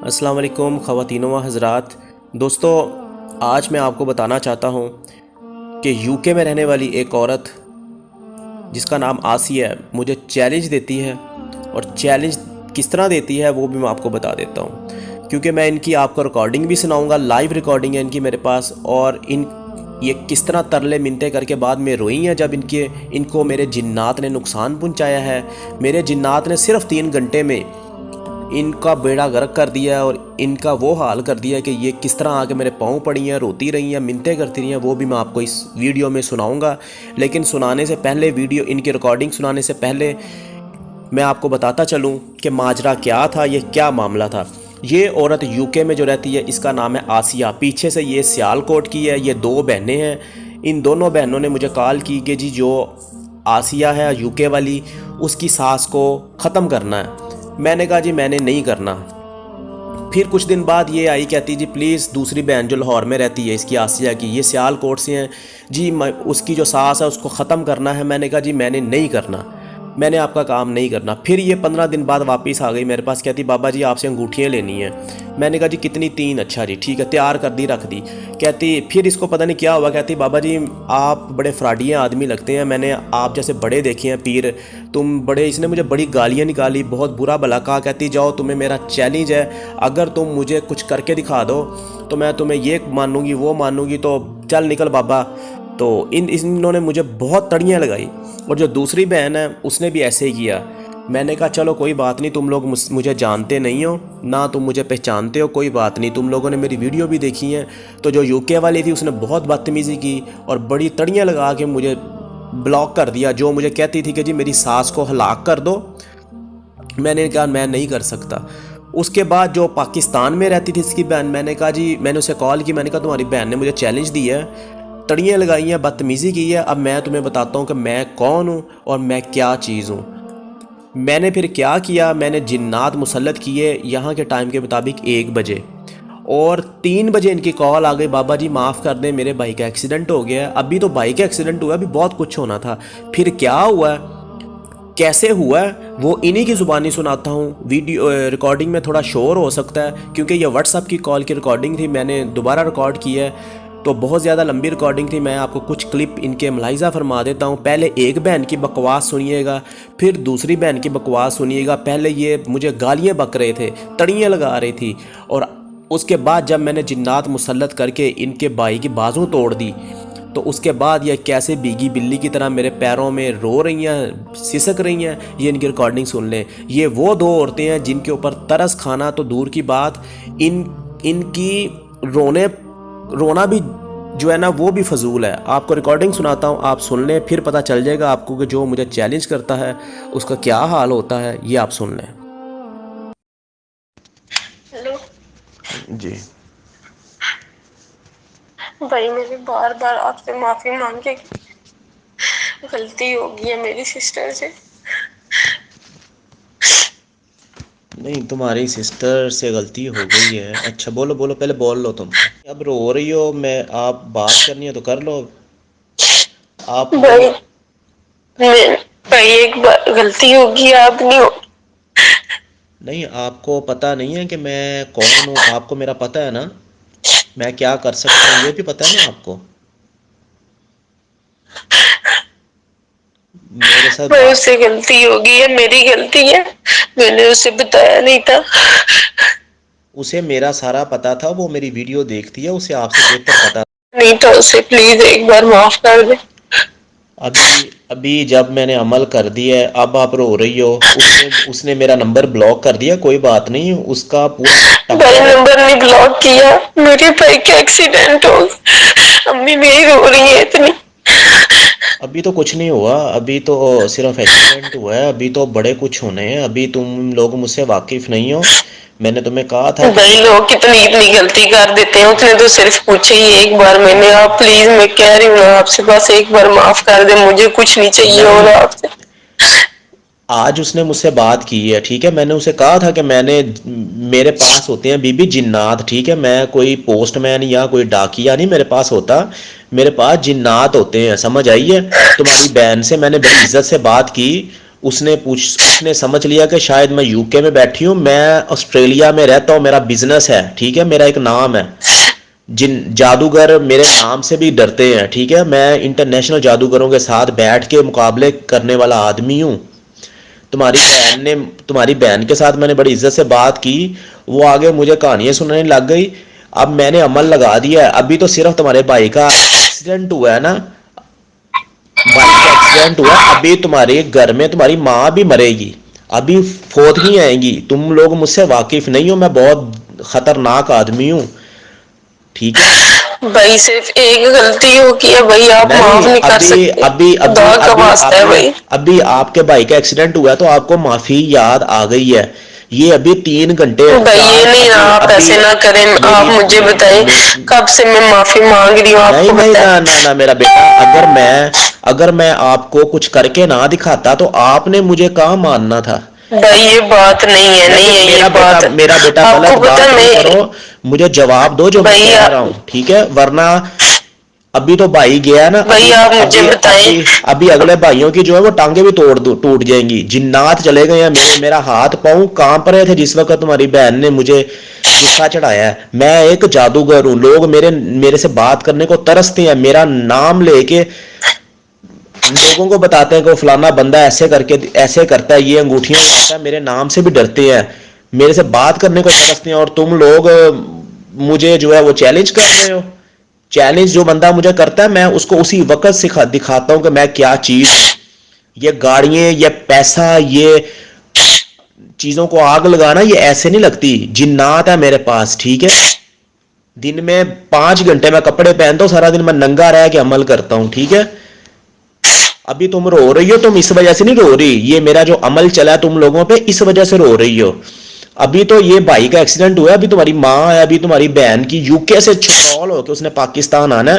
السلام علیکم خواتین و حضرات دوستو، آج میں آپ کو بتانا چاہتا ہوں کہ یو کے میں رہنے والی ایک عورت جس کا نام آسیہ ہے مجھے چیلنج دیتی ہے، اور چیلنج کس طرح دیتی ہے وہ بھی میں آپ کو بتا دیتا ہوں، کیونکہ میں ان کی آپ کو ریکارڈنگ بھی سناؤں گا، لائیو ریکارڈنگ ہے ان کی میرے پاس، اور یہ کس طرح ترلے منتیں کر کے بعد میں روئی ہیں جب ان کو میرے جنات نے نقصان پہنچایا ہے۔ میرے جنات نے صرف 3 گھنٹے میں ان کا بیڑا غرق کر دیا ہے، اور ان کا وہ حال کر دیا کہ یہ کس طرح آ کے میرے پاؤں پڑی ہیں، روتی رہی ہیں، منتیں کرتی رہی ہیں، وہ بھی میں آپ کو اس ویڈیو میں سناؤں گا۔ لیکن سنانے سے پہلے، ان کی ریکارڈنگ سنانے سے پہلے میں آپ کو بتاتا چلوں کہ ماجرا کیا تھا، یہ کیا معاملہ تھا۔ یہ عورت یو کے میں جو رہتی ہے اس کا نام ہے آسیہ، پیچھے سے یہ سیال کوٹ کی ہے، یہ 2 بہنیں ہیں۔ ان دونوں بہنوں نے مجھے کال کی کہ جی جو آسیہ ہے یو کے والی، اس کی ساس کو ختم کرنا ہے۔ میں نے کہا جی میں نے نہیں کرنا۔ پھر کچھ دن بعد یہ آئی، کہتی جی پلیز دوسری بہن جو لاہور میں رہتی ہے اس کی آسیہ کی، یہ سیال کوٹ سے ہیں جی، اس کی جو ساس ہے اس کو ختم کرنا ہے۔ میں نے کہا جی میں نے نہیں کرنا، میں نے آپ کا کام نہیں کرنا۔ پھر یہ 15 دن بعد واپس آ گئی میرے پاس، کہتی بابا جی آپ سے انگوٹھیاں لینی ہیں۔ میں نے کہا جی کتنی؟ 3۔ اچھا جی ٹھیک ہے، تیار کر دی، رکھ دی۔ کہتی پھر اس کو پتہ نہیں کیا ہوا، کہتی بابا جی آپ بڑے فراڈی آدمی لگتے ہیں، میں نے آپ جیسے بڑے دیکھے ہیں پیر، تم بڑے۔ اس نے مجھے بڑی گالیاں نکالی، بہت برا بھلا کہا۔ کہتی جاؤ تمہیں میرا چیلنج ہے، اگر تم مجھے کچھ کر کے دکھا دو تو میں تمہیں یہ مانوں گی وہ مانوں گی، تو چل نکل بابا۔ تو انہوں نے مجھے بہت تڑیاں لگائی، اور جو دوسری بہن ہے اس نے بھی ایسے ہی کیا۔ میں نے کہا چلو کوئی بات نہیں، تم لوگ مجھے جانتے نہیں ہو، نہ تم مجھے پہچانتے ہو، کوئی بات نہیں، تم لوگوں نے میری ویڈیو بھی دیکھی ہیں۔ تو جو یو کے والی تھی اس نے بہت بدتمیزی کی اور بڑی تڑیاں لگا کے مجھے بلاک کر دیا، جو مجھے کہتی تھی کہ جی میری ساس کو ہلاک کر دو۔ میں نے کہا میں نہیں کر سکتا۔ اس کے بعد جو پاکستان میں رہتی تھی اس کی بہن، میں نے کہا جی، میں نے اسے کال کی، میں نے کہا تمہاری بہن نے مجھے چیلنج دی ہے، تڑیاں لگائی ہیں، بدتمیزی کی ہے، اب میں تمہیں بتاتا ہوں کہ میں کون ہوں اور میں کیا چیز ہوں۔ میں نے پھر کیا کیا، میں نے جنات مسلط کیے یہاں کے ٹائم کے مطابق 1 بجے، اور 3 بجے ان کی کال آ گئی، بابا جی معاف کر دیں میرے بھائی کا ایکسیڈنٹ ہو گیا ہے۔ ابھی تو بھائی کا ایکسیڈنٹ ہوا ہے، ابھی بہت کچھ ہونا تھا۔ پھر کیا ہوا ہے، کیسے ہوا ہے، وہ انہی کی زبانی سناتا ہوں۔ ویڈیو ریکارڈنگ میں تھوڑا شور ہو سکتا ہے کیونکہ یہ واٹس ایپ کی کال کی ریکارڈنگ تھی، میں نے دوبارہ ریکارڈ کی ہے، تو بہت زیادہ لمبی ریکارڈنگ تھی۔ میں آپ کو کچھ کلپ ان کے ملاحظہ فرما دیتا ہوں۔ پہلے ایک بہن کی بکواس سنیے گا، پھر دوسری بہن کی بکواس سنیے گا۔ پہلے یہ مجھے گالیاں بک رہے تھے، تڑیاں لگا رہی تھی، اور اس کے بعد جب میں نے جنات مسلط کر کے ان کے بھائی کی بازو توڑ دی، تو اس کے بعد یہ کیسے بھیگی بلی کی طرح میرے پیروں میں رو رہی ہیں، سسک رہی ہیں۔ یہ ان کی ریکارڈنگ سن لیں۔ یہ وہ 2 عورتیں ہیں جن کے اوپر ترس کھانا تو دور کی بات، ان کی رونا بھی جو ہے نا وہ بھی فضول ہے۔ آپ کو ریکارڈنگ سناتا ہوں، آپ سن لیں، پھر پتہ چل جائے گا آپ کو کہ جو مجھے چیلنج کرتا ہے اس کا کیا حال ہوتا ہے۔ یہ آپ سن لیں۔ ہیلو جی بھائی، میری بار بار آپ سے معافی مانگے، غلطی ہو گئی ہے میری سسٹر سے۔ نہیں، تمہاری سسٹر سے غلطی ہو گئی ہے۔ اچھا بولو بولو، پہلے بول لو تم۔ اب رو رہی ہو، آپ بات کرنی ہے تو کر لو، آپ بولو۔ بھائی بھائی ایک بار غلطی ہوگی، آپ نہیں نہیں، آپ کو پتہ نہیں ہے کہ میں کون ہوں؟ آپ کو میرا پتہ ہے نا، میں کیا کر سکتا ہوں یہ بھی پتہ ہے نا آپ کو؟ میرے ساتھ بھائی بات، اس سے غلطی ہوگی ہے، میری غلطی ہے، میں نے اسے بتایا نہیں تھا۔ اسے میرا سارا پتہ تھا، وہ میری ویڈیو دیکھتی ہے، اسے آپ سے بہتر پتہ۔ نہیں تھا اسے، پلیز ایک بار معاف کر دے۔ ابھی جب میں نے عمل کر دیا ہے، اب آپ رو رہی ہو۔ اس نے میرا نمبر بلاک کر دیا، کوئی بات نہیں، اس کا پورا بھائی ٹبر ہے۔ نمبر نہیں بلاک کیا، میرے بھائی کا ایکسیڈنٹ ہو گیا، امی میری رو رہی ہے اتنی۔ ابھی تو کچھ نہیں ہوا، ابھی تو صرف ایکسیڈنٹ ہوا ہے، ابھی تو بڑے کچھ ہونے ہیں، ابھی تم لوگ مجھ سے واقف نہیں ہو۔ میں نے تمہیں کہا تھا کہ بھائی لوگ کتنی غلطی کر دیتے ہیں، اس نے تو صرف پوچھا ہی ایک بار، میں نے آپ پلیز، میں کہہ رہی ہوں آپ سے، بس ایک بار معاف کر دے، مجھے کچھ نہیں چاہیے اور نہیں، آپ سے۔ آج اس نے مجھ سے بات کی ہے، ٹھیک ہے؟ میں نے اسے کہا تھا کہ میرے پاس ہوتے ہیں بی بی جنات، ٹھیک ہے؟ میں کوئی پوسٹ مین یا کوئی ڈاکیا نہیں میرے پاس ہوتا، میرے پاس جنات ہوتے ہیں، سمجھ آئی ہے؟ تمہاری بہن سے میں نے بڑی عزت سے بات کی، اس نے سمجھ لیا کہ شاید میں یو کے میں بیٹھی ہوں، میں آسٹریلیا میں رہتا ہوں، میرا بزنس ہے، ٹھیک ہے، میرا ایک نام ہے، جن جادوگر میرے نام سے بھی ڈرتے ہیں، ٹھیک ہے، میں انٹرنیشنل جادوگروں کے ساتھ بیٹھ کے مقابلے کرنے والا آدمی ہوں۔ تمہاری بہن کے ساتھ میں نے بڑی عزت سے بات کی، وہ آگے مجھے کہانیاں سنانے لگ گئی۔ اب میں نے عمل لگا دیا ہے، ابھی تو صرف تمہارے بھائی کا ایکسیڈنٹ ہوا ہے نا، بھائی کا ایکسیڈنٹ ہوا، ابھی تمہارے گھر میں تمہاری ماں بھی مرے گی، ابھی فوت نہیں آئیں گی، تم لوگ مجھ سے واقف نہیں ہو، میں بہت خطرناک آدمی ہوں، ٹھیک ہے؟ بھائی صرف ایک غلطی ہو کی ہے بھائی، آپ معاف نہیں، نہیں کر ابھی سکتے؟ ابھی ابھی خدا کا ابھی واسطہ آپ ہے نے بھائی، ابھی آپ کے بھائی کا ایکسیڈنٹ ہوا ہے تو آپ کو معافی یاد آ گئی ہے، یہ ابھی 3 گھنٹے بھائی یہ 4 نہیں ابھی رہا، آپ ابھی ایسے نہ کریں، آپ مجھے بتائیں کب سے میں معافی مانگ رہی ہوں، آپ نہیں کو نہیں، پتا ہے؟ نہ میرا بیٹا، اگر میں آپ کو کچھ کر کے نہ دکھاتا تو آپ نے مجھے کہاں ماننا تھا؟ بھائی یہ بات نہیں ہے، نہیں ہے یہ بات، میرا بیٹا آپ کو غلط پتا بات ہے نہیں کرو، میں، مجھے جواب دو جو میں بھائی کہہ رہا ہوں، ٹھیک ہے؟ ورنہ ابھی تو بھائی گیا نا، ابھی بھائی آپ مجھے ابھی بتائیں، ابھی ابھی اگلے بھائیوں کی جو ہے وہ ٹانگیں بھی ٹوٹ جائیں گی، جنات چلے گئے ہیں، میرا ہاتھ پاؤں کانپ رہے تھے جس وقت تمہاری بہن نے مجھے غصہ چڑھایا ہے، میں ایک جادوگر ہوں، لوگ میرے سے بات کرنے کو ترستے ہیں، میرا نام لے کے لوگوں کو بتاتے ہیں کہ وہ فلانا بندہ ایسے کرتا ہے، یہ انگوٹھیاں لاتا ہے، میرے نام سے بھی ڈرتے ہیں، میرے سے بات کرنے کو ترستے ہیں، اور تم لوگ مجھے جو ہے وہ چیلنج کر رہے ہو۔ چیلنج جو بندہ مجھے کرتا ہے میں اس کو اسی وقت دکھاتا ہوں کہ میں کیا چیز ہوں۔ یہ گاڑیاں، یہ پیسہ، یہ چیزوں کو آگ لگانا، یہ ایسے نہیں لگتی، جنات ہے میرے پاس، ٹھیک ہے؟ دن میں 5 گھنٹے میں کپڑے پہنتا ہوں، سارا دن میں ننگا رہ کے عمل کرتا ہوں، ٹھیک ہے؟ ابھی تم رو رہی ہو، تم اس وجہ سے نہیں رو رہی، یہ میرا جو عمل چلا ہے تم لوگوں پہ اس وجہ سے رو رہی ہو۔ ابھی تو یہ بھائی کا ایکسیڈنٹ ہوا ہے، ابھی تمہاری ماں ہے، ابھی تمہاری بہن کی یو کے سے چھٹرول ہو کے اس نے پاکستان آنا ہے،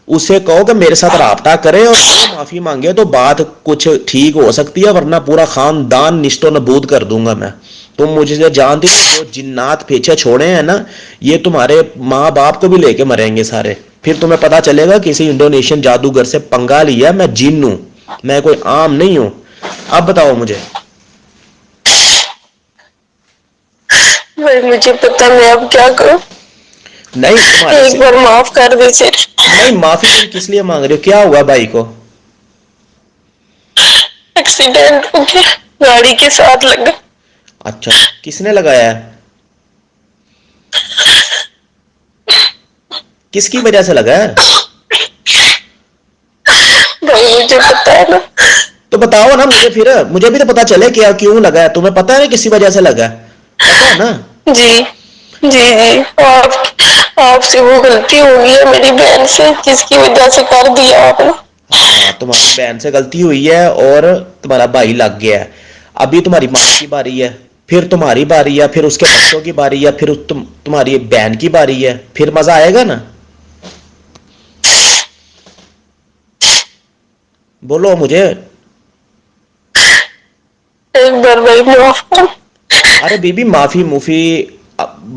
اسے کہو کہ میرے ساتھ رابطہ کرے اور معافی مانگے تو بات کچھ ٹھیک ہو سکتی ہے، ورنہ پورا خاندان نشت و نبود کر دوں گا میں۔ تم مجھے جانتی ہو، جو جنات پیچھے چھوڑے ہیں نا، یہ تمہارے ماں باپ کو بھی لے کے مریں گے سارے، پھر تمہیں پتا چلے گا کسی انڈونیشین جادوگر سے پنگا لیا، میں جن ہوں، میں کوئی عام نہیں ہوں۔ اب بتاؤ مجھے۔ بھائی مجھے پتا، میں اب کیا کروں؟ نہیں تمہارے ایک سے بار معاف کر دے صرف۔ نہیں، معافی تم کس لیے مانگ رہے ہو؟ کیا ہوا بھائی کو؟ ایکسیڈنٹ ہو گیا، گاڑی کے ساتھ لگا۔ اچھا، کس نے لگایا ہے؟ کس کی وجہ سے لگا ہے؟ بھائی مجھے پتا ہے نا۔ تو بتاؤ نا مجھے، پھر مجھے بھی تو پتا چلے کیا کیوں لگا ہے، تمہیں پتا ہے نا کسی وجہ سے لگا ہے، پتا ہے نا؟ جی جی جی، آپ سے وہ غلطی ہو گئی ہے میری بہن سے، جس کی وجہ سے کر دیا آپ نے۔ ہاں، تمہاری بہن سے غلطی ہوئی ہے اور تمہارا بھائی لگ گیا ہے، ابھی تمہاری ماں کی باری ہے، پھر تمہاری باری ہے، پھر اس کے بچوں کی باری ہے، پھر تمہاری بہن کی باری ہے، پھر مزہ آئے گا نا؟ بولو مجھے۔ ایک بار بھائی معاف کر۔ ارے بی بی، معافی موفی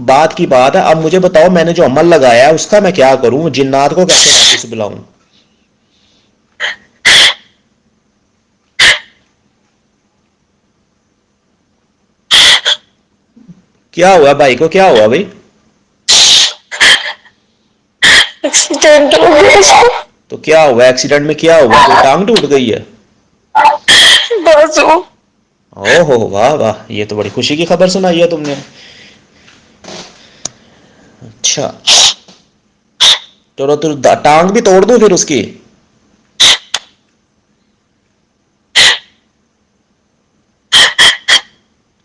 بات کی بات ہے، اب مجھے بتاؤ میں نے جو عمل لگایا ہے اس کا میں کیا کروں؟ جنات کو کیسے واپس بلاؤں؟ کیا ہوا بھائی کو؟ کیا ہوا بھائی؟ ایکسیڈنٹ ہو گیا اس کو، تو کیا ہوا ایکسیڈنٹ میں؟ کیا ہوا؟ کوئی ٹانگ ٹوٹ گئی ہے؟ بازو۔ او ہو، واہ واہ، یہ تو بڑی خوشی کی خبر سنائی ہے تم نے۔ اچھا، چلو تو ٹانگ بھی توڑ دوں پھر اس کی؟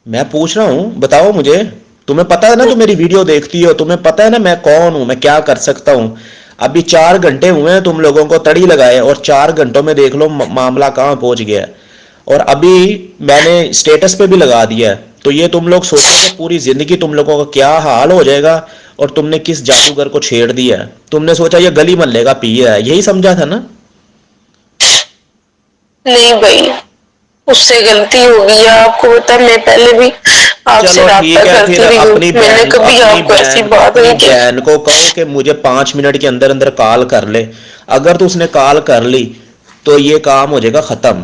میں پوچھ رہا ہوں، بتاؤ مجھے، تمہیں پتا ہے نا، تم میری ویڈیو دیکھتی ہو، تمہیں پتا ہے نا میں کون ہوں، میں کیا کر سکتا ہوں؟ ابھی 4 گھنٹے ہوئے ہیں تم لوگوں کو تڑی لگائے، اور 4 گھنٹوں میں دیکھ لو معاملہ کہاں پہنچ گیا ہے، اور ابھی میں نے اسٹیٹس پہ بھی لگا دیا ہے، تو یہ تم لوگ سوچو کہ پوری زندگی تم لوگوں کا کیا حال ہو جائے گا، اور تم نے کس جادوگر کو چھیڑ دیا ہے، تم نے سوچا یہ گلی محلے کا پی ہے، یہی سمجھا تھا نا؟ نہیں بھائی، اس سے غلطی ہو گئی ہے، آپ کو پتا میں پہلے بھی آپ سے چلو رابطہ ٹھیک ہے، پھر کرتی رہی ہوں، اپنی میں نے بہن کبھی اپنی آپ کو ایسی بہن بات اپنی نہیں کی۔ بہن کو کہو کہ مجھے 5 منٹ کے اندر اندر کال کر لے، اگر تو اس نے کال کر لی تو یہ کام ہو جائے گا ختم،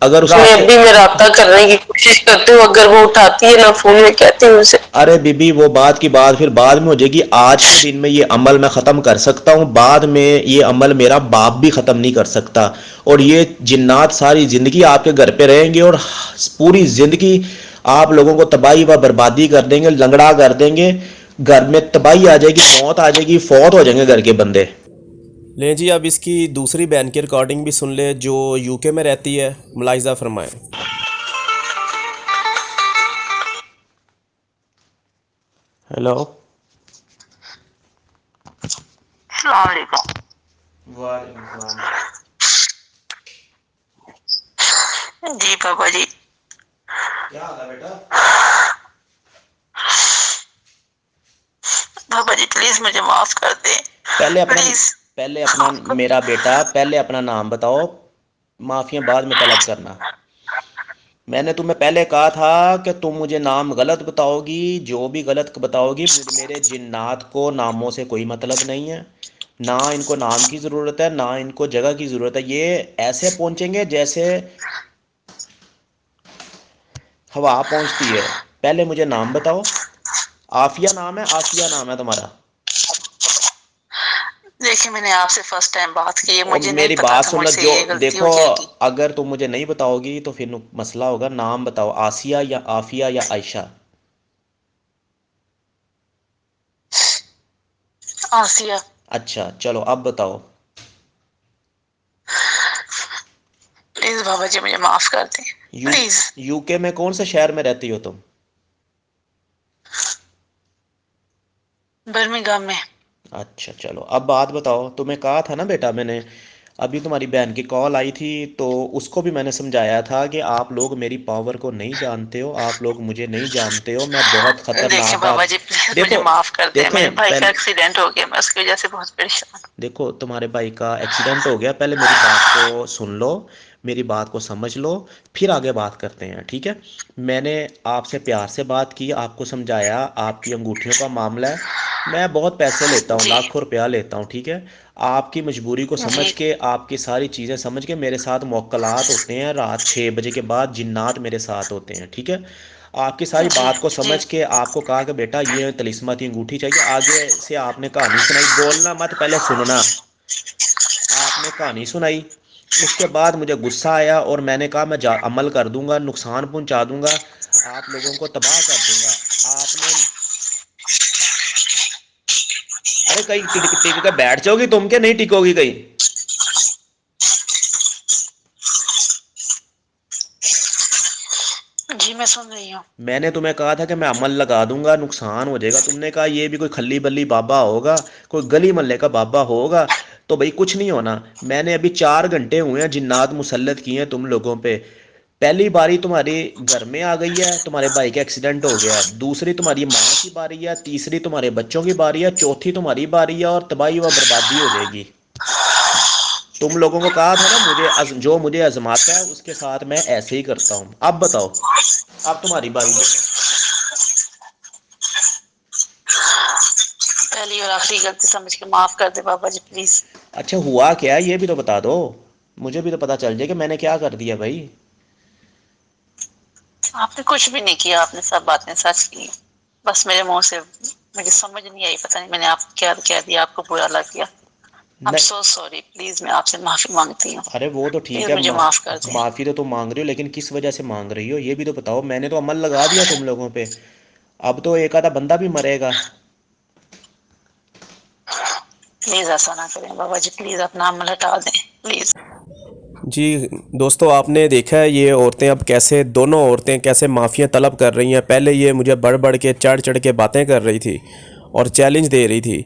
اگر اس میں ابھی میں رابطہ کرنے کی کوشش کرتی ہوں، اگر وہ اٹھاتی ہے نہ فون میں کہتی ہوں اسے. ارے بی بی وہ بات کی بات پھر بعد میں ہو جائے گی. آج کے دن میں یہ عمل میں ختم کر سکتا ہوں، بعد میں یہ عمل میرا باپ بھی ختم نہیں کر سکتا. اور یہ جنات ساری زندگی آپ کے گھر پہ رہیں گے اور پوری زندگی آپ لوگوں کو تباہی و بربادی کر دیں گے، لنگڑا کر دیں گے. گھر میں تباہی آ جائے گی، موت آ جائے گی، فوت ہو جائیں گے گھر کے بندے. لیں جی اب اس کی دوسری بہن کی ریکارڈنگ بھی سن لے جو یو کے میں رہتی ہے. ملاحظہ فرمائیں. ہیلو. السلام علیکم. وعلیکم السلام. جی پاپا جی. کیا حال ہے بیٹا؟ پاپا جی پلیز مجھے معاف کر دیں. پلیز پہلے اپنا میرا بیٹا پہلے اپنا نام بتاؤ، معافیاں بعد میں طلب کرنا. میں نے تمہیں پہلے کہا تھا کہ تم مجھے نام غلط بتاؤ گی، جو بھی غلط بتاؤ گی. میرے جنات کو ناموں سے کوئی مطلب نہیں ہے، نہ ان کو نام کی ضرورت ہے، نہ ان کو جگہ کی ضرورت ہے. یہ ایسے پہنچیں گے جیسے ہوا پہنچتی ہے. پہلے مجھے نام بتاؤ. عافیہ نام ہے؟ عافیہ نام ہے تمہارا؟ دیکھیں میں نے آپ سے فرسٹ ٹائم بات کی ہے، اور مجھے نہیں میری پتا بات تھا، مجھ سننا، سے جو یہ غلطی ہو دیکھو جائے گی. اگر تم مجھے نہیں بتاؤ گی تو پھر مسئلہ ہوگا. نام بتاؤ، آسیہ یا عافیہ یا عائشہ؟ آسیہ. اچھا چلو اب بتاؤ. پلیز بابا جی مجھے معاف کر دیں پلیز. یو کے میں کون سے شہر میں رہتی ہو تم؟ برمنگھم میں. اچھا چلو اب بات بتاؤ. تمہیں کہا تھا نا بیٹا میں نے، ابھی تمہاری بہن کی کال آئی تھی تو اس کو بھی میں نے سمجھایا تھا کہ آپ لوگ میری پاور کو نہیں جانتے ہو، آپ لوگ مجھے نہیں جانتے ہو، میں بہت دیکھیں خطرناک بابا جی آدمی. پلیز مجھے معاف کر دیں، دیکھیں میرے بھائی کا پہلے ایکسیڈنٹ ہو گیا، میں اس کی وجہ سے بہت پریشان ہوں. دیکھو تمہارے بھائی کا ایکسیڈنٹ ہو گیا، پہلے میری بات کو سن لو، میری بات کو سمجھ لو، پھر آگے بات کرتے ہیں، ٹھیک ہے؟ میں نے آپ سے پیار سے بات کی، آپ کو سمجھایا. آپ کی انگوٹھیوں کا معاملہ ہے، میں بہت پیسے لیتا ہوں، جی لاکھوں روپیہ لیتا ہوں، ٹھیک ہے؟ آپ کی مجبوری کو جی سمجھ کے، آپ کی ساری چیزیں سمجھ کے میرے ساتھ موکلات ہوتے ہیں. رات 6 بجے کے بعد جنات میرے ساتھ ہوتے ہیں، ٹھیک ہے؟ آپ کی ساری جی بات کو جی سمجھ کے آپ کو کہا کہ بیٹا یہ طلسمہ کی انگوٹھی چاہیے. آگے سے آپ نے کہانی سنائی، بولنا مت، پہلے سننا. آپ نے کہانی سنائی، اس کے بعد مجھے غصہ آیا اور میں نے کہا میں عمل کر دوں گا، نقصان پہنچا دوں گا، آپ لوگوں کو تباہ کر دوں گا. آپ نے ارے کہیں ٹک کے بیٹھ جاؤ گی تم کے نہیں ٹکو گی کہیں؟ جی میں سن رہی ہوں. میں نے تمہیں کہا تھا کہ میں عمل لگا دوں گا، نقصان ہو جائے گا. تم نے کہا یہ بھی کوئی کھلی بلی بابا ہوگا، کوئی گلی محلے کا بابا ہوگا تو بھائی کچھ نہیں ہونا. میں نے ابھی 4 گھنٹے ہوئے ہیں جنات مسلط کیے ہیں تم لوگوں پہ. پہلی باری تمہاری گھر میں آ گئی ہے، تمہارے بھائی کا ایکسیڈنٹ ہو گیا ہے. دوسری تمہاری ماں کی باری ہے. تیسری تمہارے بچوں کی باری ہے. چوتھی تمہاری باری ہے اور تباہی و بربادی ہو جائے گی. تم لوگوں کو کہا تھا نا جو مجھے آزماتا ہے اس کے ساتھ میں ایسے ہی کرتا ہوں. اب بتاؤ، اب تمہاری باری. پہلی اور آخری غلطی سمجھ کے معاف کر دے بابا جی پلیز. اچھا ہوا کیا یہ بھی تو بتا دو، مجھے بھی تو پتا چل جائے کہ میں نے کیا کر دیا بھائی. آپ نے کچھ بھی نہیں کیا، آپ نے سب باتیں سچ کی. بس میرے منہ سے مجھے سمجھ نہیں آئی، پتہ نہیں میں نے آپ کو کیا کہہ دیا، آپ کو برا لگ گیا. I'm نہیں so sorry. پلیز میں آپ سے معافی مانگتی ہوں. ارے وہ تو ٹھیک پلیز ہے، مجھے معاف کر دیں. معافی تو تم مانگ رہی ہو لیکن کس وجہ سے مانگ رہی ہو یہ بھی تو بتاؤ. میں نے تو عمل لگا دیا تم لوگوں پہ، اب تو ایک آدھا بندہ بھی مرے گا. پلیز ایسا نہ کریں بابا جی، پلیز اپنا عمل ہٹا دیں پلیز. جی دوستو آپ نے دیکھا ہے یہ عورتیں اب کیسے، دونوں عورتیں کیسے معافیاں طلب کر رہی ہیں. پہلے یہ مجھے بڑھ بڑھ کے چڑھ چڑھ کے باتیں کر رہی تھی اور چیلنج دے رہی تھی،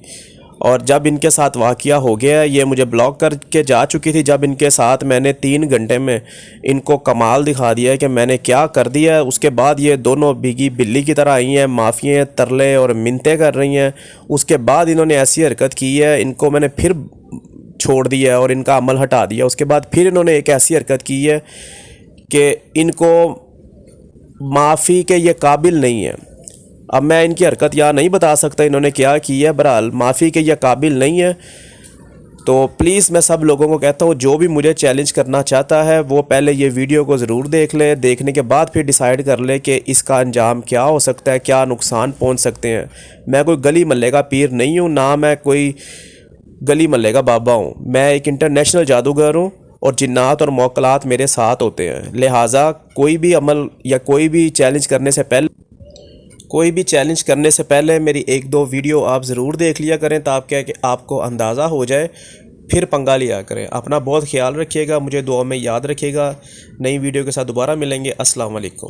اور جب ان کے ساتھ واقعہ ہو گیا یہ مجھے بلاک کر کے جا چکی تھی. جب ان کے ساتھ میں نے 3 گھنٹے میں ان کو کمال دکھا دیا ہے کہ میں نے کیا کر دیا ہے، اس کے بعد یہ دونوں بھیگی بلی کی طرح آئی ہیں، معافیاں ترلے اور منتیں کر رہی ہیں. اس کے بعد انہوں نے ایسی حرکت کی ہے، ان کو میں نے پھر چھوڑ دیا ہے اور ان کا عمل ہٹا دیا. اس کے بعد پھر انہوں نے ایک ایسی حرکت کی ہے کہ ان کو معافی کے یہ قابل نہیں ہے. اب میں ان کی حرکت یہاں نہیں بتا سکتا انہوں نے کیا کی ہے، بہرحال معافی کے یہ قابل نہیں ہے. تو پلیز میں سب لوگوں کو کہتا ہوں جو بھی مجھے چیلنج کرنا چاہتا ہے وہ پہلے یہ ویڈیو کو ضرور دیکھ لیں، دیکھنے کے بعد پھر ڈیسائیڈ کر لیں کہ اس کا انجام کیا ہو سکتا ہے، کیا نقصان پہنچ سکتے ہیں۔ میں کوئی گلی محلے کا پیر نہیں ہوں، نہ میں کوئی گلی محلے کا بابا ہوں، میں ایک انٹرنیشنل جادوگر ہوں اور جنات اور موکلات میرے ساتھ ہوتے ہیں۔ لہٰذا کوئی بھی عمل یا کوئی بھی چیلنج کرنے سے پہلے میری ایک دو ویڈیو آپ ضرور دیکھ لیا کریں تاکہ کہ آپ کو اندازہ ہو جائے، پھر پنگا لیا کریں۔ اپنا بہت خیال رکھیے گا، مجھے دعا میں یاد رکھیے گا۔ نئی ویڈیو کے ساتھ دوبارہ ملیں گے۔ السلام علیکم۔